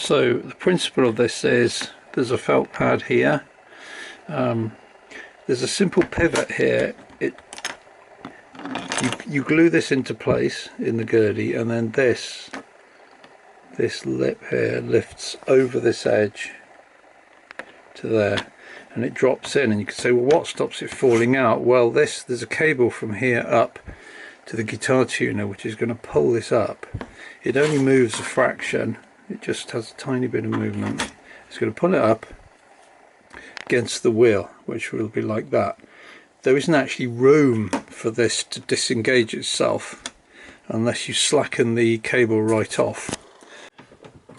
So the principle of this is there's a felt pad here. There's a simple pivot here. You glue this into place in the Gurdy, and then this lip here lifts over this edge to there, and it drops in. And you can say, well, what stops it falling out? Well, there's a cable from here up to the guitar tuner which is going to pull this up. It only moves a fraction, it just has a tiny bit of movement. It's going to pull it up against the wheel, which will be like that. There isn't actually room for this to disengage itself unless you slacken the cable right off.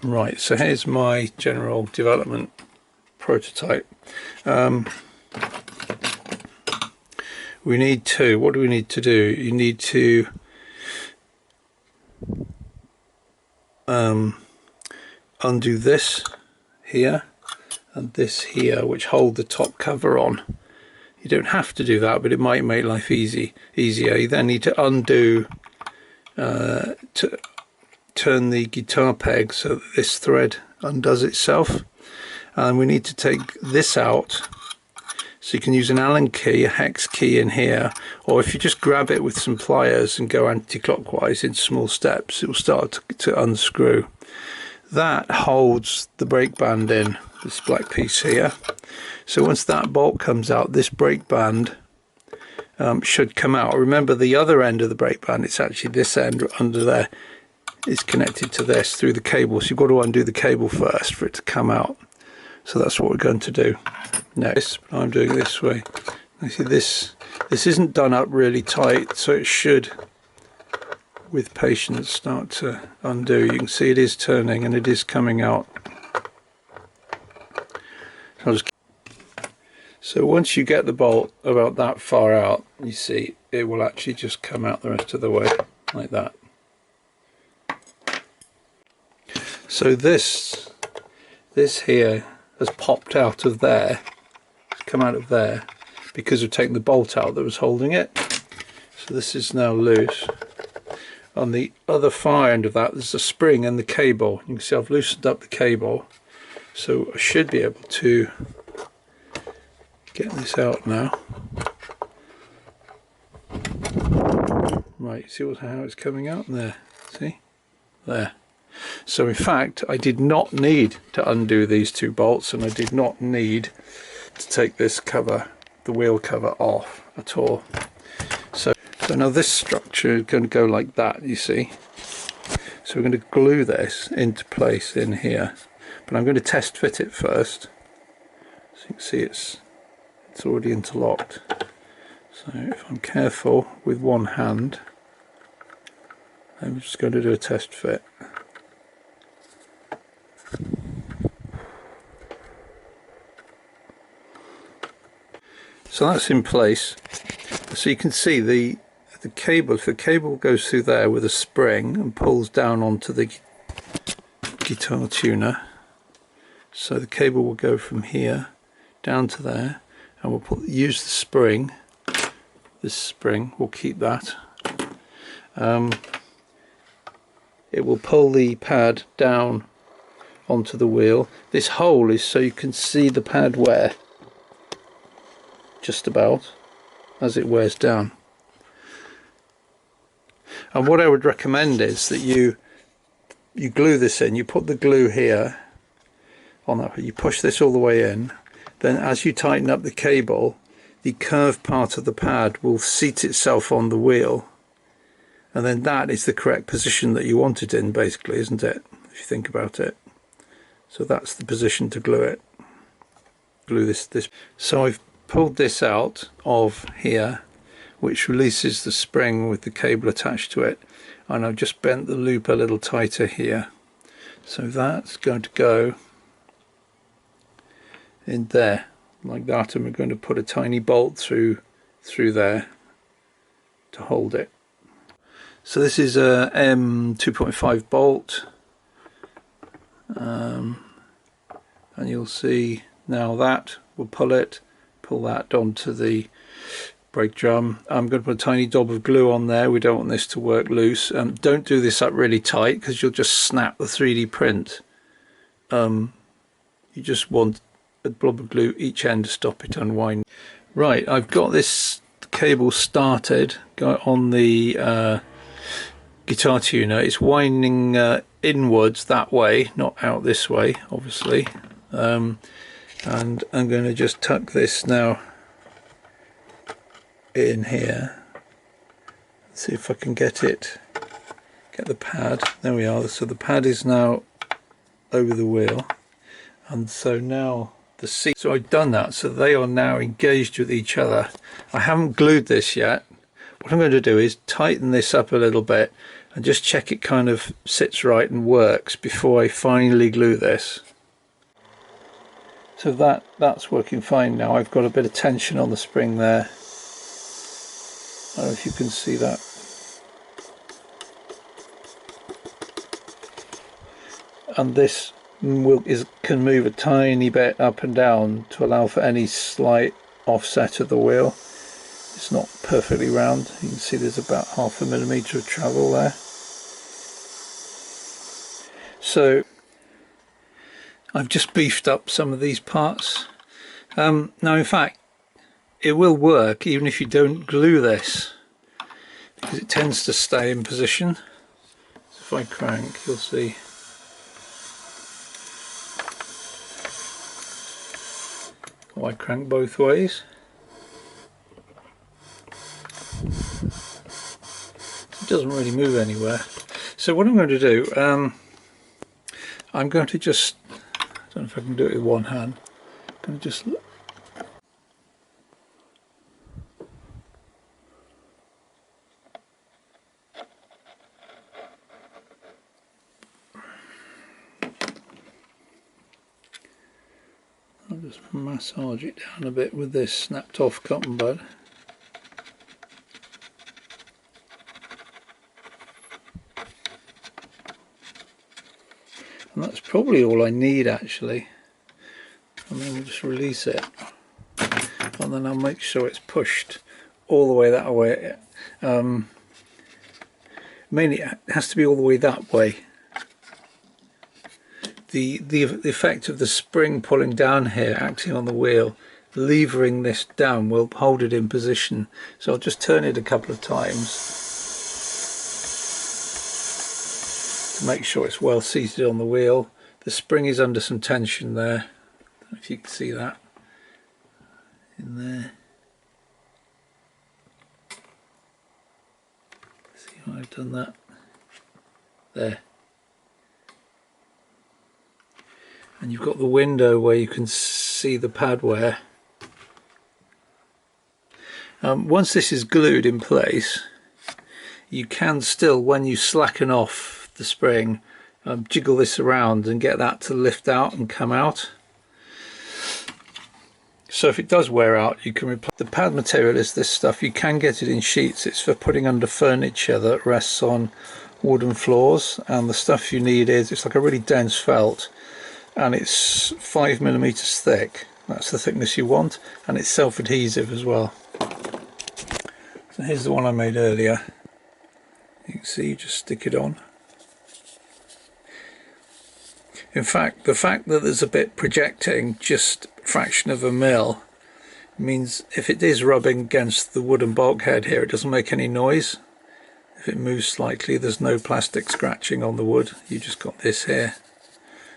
Right, so here's my general development prototype. We need to, what do we need to do? You need to undo this here and this here, which hold the top cover on. You don't have to do that, but it might make life easier. You then need to undo to turn the guitar peg so that this thread undoes itself, and we need to take this out. So you can use an Allen key, a hex key in here, or if you just grab it with some pliers and go anti-clockwise in small steps, it will start to unscrew. That holds the brake band in, this black piece here. So once that bolt comes out, this brake band should come out. Remember, the other end of the brake band, it's actually this end under there, is connected to this through the cable. So you've got to undo the cable first for it to come out. So that's what we're going to do next. I'm doing it this way. You see, this isn't done up really tight, so it should, with patience, start to undo. You can see it is turning and it is coming out. So once you get the bolt about that far out, you see it will actually just come out the rest of the way like that. So this here has popped out of there, it's come out of there because we've taken the bolt out that was holding it. So this is now loose. On the other far end of that, there's a spring and the cable. You can see I've loosened up the cable, so I should be able to get this out now. Right, see how it's coming out there? See? There. So in fact, I did not need to undo these two bolts, and I did not need to take this cover, the wheel cover, off at all. So now this structure is going to go like that, you see. So we're going to glue this into place in here, but I'm going to test fit it first. So you can see it's already interlocked. So if I'm careful with one hand, I'm just going to do a test fit. So that's in place. So you can see the cable, if the cable goes through there with a spring and pulls down onto the guitar tuner, so the cable will go from here down to there, and we'll use the spring. This spring, we'll keep that. It will pull the pad down onto the wheel. This hole is so you can see the pad wear, just about, as it wears down. And what I would recommend is that you glue this in. You put the glue here on that, you push this all the way in, then as you tighten up the cable, the curved part of the pad will seat itself on the wheel, and then that is the correct position that you want it in, basically, isn't it, if you think about it? So that's the position to glue it. Glue this. So I've pulled this out of here, which releases the spring with the cable attached to it, and I've just bent the loop a little tighter here. So that's going to go in there like that, and we're going to put a tiny bolt through there to hold it. So this is a M2.5 bolt, and you'll see now that we'll pull that onto the brake drum. I'm going to put a tiny dab of glue on there. We don't want this to work loose. Don't do this up really tight because you'll just snap the 3D print you just want a blob of glue each end to stop it unwinding. Right, I've got this cable started, got on the guitar tuner. It's winding inwards that way, not out this way, obviously. And I'm going to just tuck this now in here. See if I can get the pad. There we are. So the pad is now over the wheel, and so now the seat. So I've done that, so they are now engaged with each other. I haven't glued this yet. What I'm going to do is tighten this up a little bit and just check it kind of sits right and works before I finally glue this. So that's working fine now. I've got a bit of tension on the spring there. I don't know if you can see that. And this can move a tiny bit up and down to allow for any slight offset of the wheel. It's not perfectly round. You can see there's about 0.5 millimeter of travel there. So I've just beefed up some of these parts. Now in fact it will work even if you don't glue this, because it tends to stay in position. So if I crank, you'll see. I crank both ways. It doesn't really move anywhere. So what I'm going to do, I'm going to just, I don't know if I can do it with one hand. I'm going to just massage it down a bit with this snapped off cotton bud. And that's probably all I need actually. And then we'll just release it. And then I'll make sure it's pushed all the way that way. Mainly it has to be all the way that way. The effect of the spring pulling down here, acting on the wheel, levering this down will hold it in position. So I'll just turn it a couple of times to make sure it's well seated on the wheel. The spring is under some tension there. I don't know if you can see that in there. See how I've done that there. And you've got the window where you can see the pad wear. Once this is glued in place, you can still, when you slacken off the spring, jiggle this around and get that to lift out and come out. So if it does wear out, you can replace. The pad material is this stuff. You can get it in sheets. It's for putting under furniture that rests on wooden floors, and the stuff you need is, it's like a really dense felt, and it's 5 millimeters thick. That's the thickness you want, and it's self-adhesive as well. So here's the one I made earlier. You can see, you just stick it on. In fact, the fact that there's a bit projecting, just a fraction of a mil, means if it is rubbing against the wooden bulkhead here, it doesn't make any noise. If it moves slightly, there's no plastic scratching on the wood. You just got this here.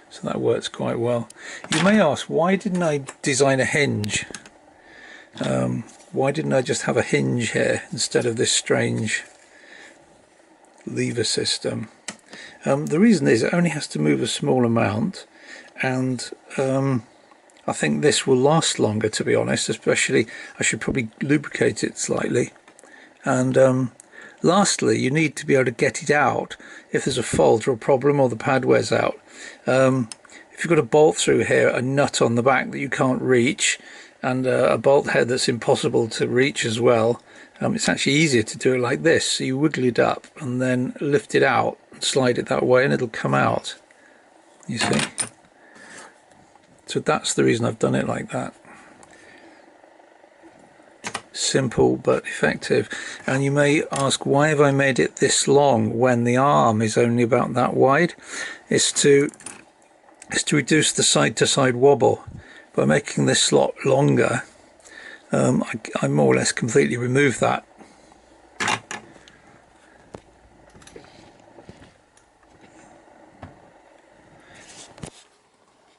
So that works quite well. You may ask, why didn't I design a hinge? Why didn't I just have a hinge here instead of this strange lever system? The reason is it only has to move a small amount, and I think this will last longer, to be honest. Especially, I should probably lubricate it slightly. And lastly, you need to be able to get it out if there's a fault or a problem or the pad wears out. If you've got a bolt through here, a nut on the back that you can't reach, and a bolt head that's impossible to reach as well, it's actually easier to do it like this. So you wiggle it up and then lift it out and slide it that way, and it'll come out, you see. So that's the reason I've done it like that. Simple but effective. And you may ask, why have I made it this long when the arm is only about that wide? It's to is to reduce the side-to-side wobble. By making this slot longer, I more or less completely remove that